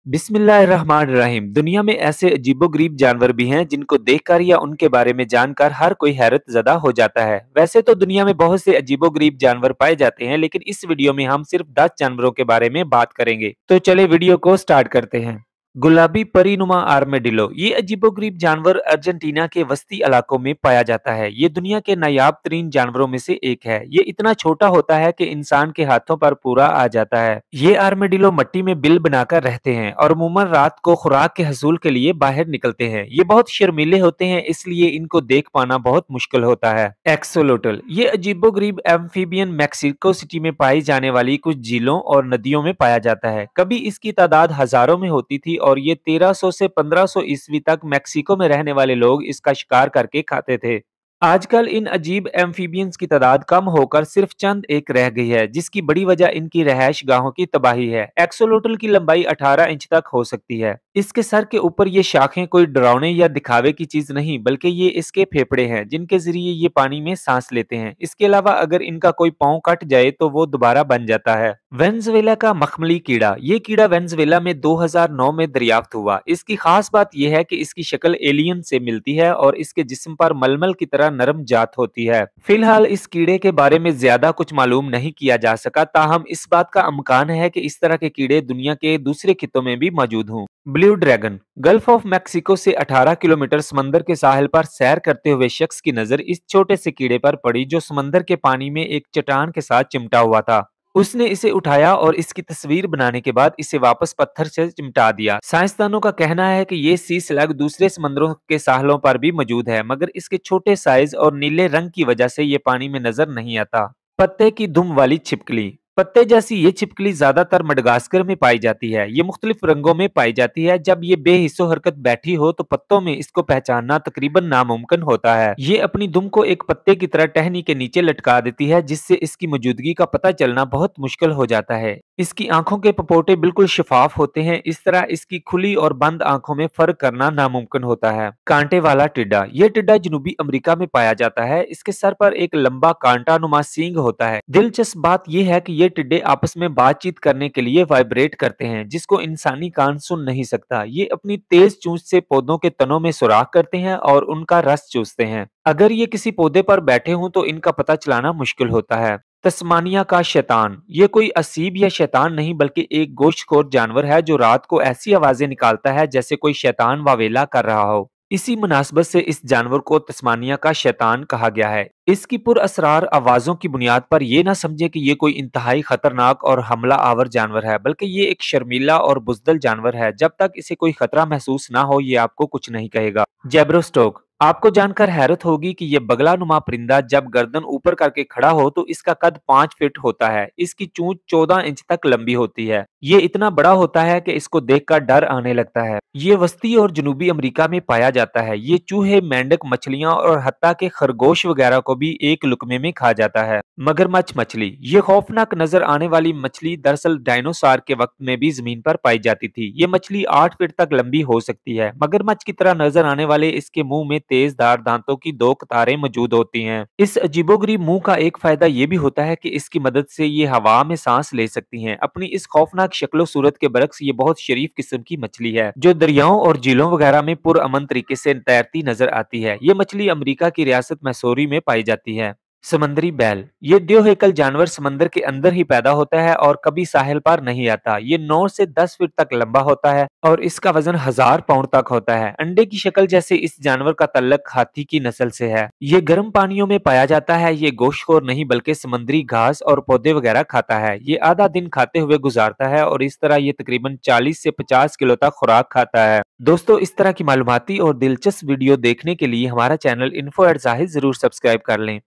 बिस्मिल्लाहिर्रहमानिर्रहीम। दुनिया में ऐसे अजीबोगरीब जानवर भी हैं जिनको देखकर या उनके बारे में जानकर हर कोई हैरत ज़दा हो जाता है। वैसे तो दुनिया में बहुत से अजीबोगरीब जानवर पाए जाते हैं, लेकिन इस वीडियो में हम सिर्फ 10 जानवरों के बारे में बात करेंगे। तो चले वीडियो को स्टार्ट करते हैं। गुलाबी परीनुमा आर्मेडिलो ये अजीबोगरीब जानवर अर्जेंटीना के वस्ती इलाकों में पाया जाता है। ये दुनिया के नायाब तरीन जानवरों में से एक है। ये इतना छोटा होता है कि इंसान के हाथों पर पूरा आ जाता है। ये आर्मेडिलो मिट्टी में बिल बनाकर रहते हैं और अमूमन रात को खुराक के हसूल के लिए बाहर निकलते हैं। ये बहुत शर्मीले होते हैं, इसलिए इनको देख पाना बहुत मुश्किल होता है। एक्सोलोटल ये अजीबोगरीब एम्फीबियन मैक्सिको सिटी में पाई जाने वाली कुछ झीलों और नदियों में पाया जाता है। कभी इसकी तादाद हजारों में होती थी और ये 1300 से 1500 ईस्वी तक मैक्सिको में रहने वाले लोग इसका शिकार करके खाते थे। आजकल इन अजीब एम्फीबियंस की तादाद कम होकर सिर्फ चंद एक रह गई है, जिसकी बड़ी वजह इनकी रहायश गाहों की तबाही है। एक्सोलोटल की लंबाई 18 इंच तक हो सकती है। इसके सर के ऊपर ये शाखें कोई डरावने या दिखावे की चीज नहीं, बल्कि ये इसके फेफड़े हैं जिनके जरिए ये पानी में सांस लेते हैं। इसके अलावा अगर इनका कोई पाँव कट जाए तो वो दोबारा बन जाता है। वेनेजुएला का मखमली कीड़ा ये कीड़ा वेनेजुएला में 2009 में दरियाफ्त हुआ। इसकी खास बात यह है कि इसकी शक्ल एलियन से मिलती है और इसके जिस्म पर मलमल की तरह नरम जात होती है। फिलहाल इस कीड़े के बारे में ज्यादा कुछ मालूम नहीं किया जा सका, ताहम इस बात का इम्कान है कि इस तरह के कीड़े दुनिया के दूसरे खितों में भी मौजूद हों। Blue dragon gulf of Mexico से 18 किलोमीटर समंदर के साहिल पर सैर करते हुए शख्स की नजर इस छोटे से कीड़े पर पड़ी जो समंदर के पानी में एक चट्टान के साथ चिमटा हुआ था। उसने इसे उठाया और इसकी तस्वीर बनाने के बाद इसे वापस पत्थर से चिमटा दिया। साइंसदानों का कहना है कि ये सी स्लग दूसरे समंदरों के साहलों पर भी मौजूद है, मगर इसके छोटे साइज और नीले रंग की वजह से ये पानी में नजर नहीं आता। पत्ते की दुम वाली छिपकली पत्ते जैसी ये छिपकली ज्यादातर मडगास्कर में पाई जाती है। ये मुख्तलिफ रंगों में पाई जाती है। जब ये बेहिस्सो हरकत बैठी हो तो पत्तों में इसको पहचानना तकरीबन नामुमकिन होता है। ये अपनी दुम को एक पत्ते की तरह टहनी के नीचे लटका देती है, जिससे इसकी मौजूदगी का पता चलना बहुत मुश्किल हो जाता है। इसकी आंखों के पपोटे बिल्कुल शफाफ होते हैं, इस तरह इसकी खुली और बंद आंखों में फर्क करना नामुमकिन होता है। कांटे वाला टिड्डा ये टिड्डा जनूबी अमेरिका में पाया जाता है। इसके सर पर एक लंबा कांटा नुमा सींग होता है। दिलचस्प बात यह है कि ये टिड्डे आपस में बातचीत करने के लिए वाइब्रेट करते हैं, जिसको इंसानी कान सुन नहीं सकता। ये अपनी तेज चोंच से पौधों के तनों में सुराख करते हैं और उनका रस चूसते हैं। अगर ये किसी पौधे पर बैठे हों तो इनका पता चलाना मुश्किल होता है। तस्मानिया का शैतान ये कोई असीब या शैतान नहीं, बल्कि एक गोश्तखोर जानवर है जो रात को ऐसी आवाजें निकालता है जैसे कोई शैतान वावेला कर रहा हो। इसी मुनासबत से इस जानवर को तस्मानिया का शैतान कहा गया है। इसकी पुरअसरार आवाजों की बुनियाद पर यह ना समझे कि ये कोई इंतहाई खतरनाक और हमला आवर जानवर है, बल्कि ये एक शर्मीला और बुजदल जानवर है। जब तक इसे कोई खतरा महसूस ना हो ये आपको कुछ नहीं कहेगा। जेब्रोस्टोक आपको जानकर हैरत होगी कि यह बगला नुमा परिंदा जब गर्दन ऊपर करके खड़ा हो तो इसका कद 5 फीट होता है। इसकी चोंच 14 इंच तक लंबी होती है। ये इतना बड़ा होता है कि इसको देखकर डर आने लगता है। ये वस्ती और जनूबी अमेरिका में पाया जाता है। ये चूहे, मेंढक, मछलियां और हत्ता के खरगोश वगैरह को भी एक लुकमे में खा जाता है। मगरमच्छ मछली ये खौफनाक नजर आने वाली मछली दरअसल डायनासोर के वक्त में भी जमीन पर पाई जाती थी। ये मछली 8 फीट तक लंबी हो सकती है। मगरमच्छ की तरह नजर आने वाले इसके मुंह में तेजधार दांतों की 2 कतारें मौजूद होती हैं। इस अजीबोगरीब मुंह का एक फायदा ये भी होता है कि इसकी मदद से ये हवा में सांस ले सकती हैं। अपनी इस खौफनाक शक्लो सूरत के बरक्स ये बहुत शरीफ किस्म की मछली है जो दरियाओं और झीलों वगैरह में पुरअमन तरीके से तैरती नजर आती है। ये मछली अमेरिका की रियासत मैसूरी में पाई जाती है। समंदरी बैल ये द्योहेकल जानवर समंदर के अंदर ही पैदा होता है और कभी साहिल पर नहीं आता। ये 9 से 10 फीट तक लंबा होता है और इसका वजन 1000 पाउंड तक होता है। अंडे की शक्ल जैसे इस जानवर का तल्लक हाथी की नस्ल से है। ये गर्म पानियों में पाया जाता है। ये गोश्तखोर नहीं बल्कि समुद्री घास और पौधे वगैरह खाता है। ये आधा दिन खाते हुए गुजारता है और इस तरह ये तकरीबन 40 से 50 किलो तक खुराक खाता है। दोस्तों इस तरह की मालूमाती और दिलचस्प वीडियो देखने के लिए हमारा चैनल इन्फो एट जाहिद जरूर सब्सक्राइब कर लें।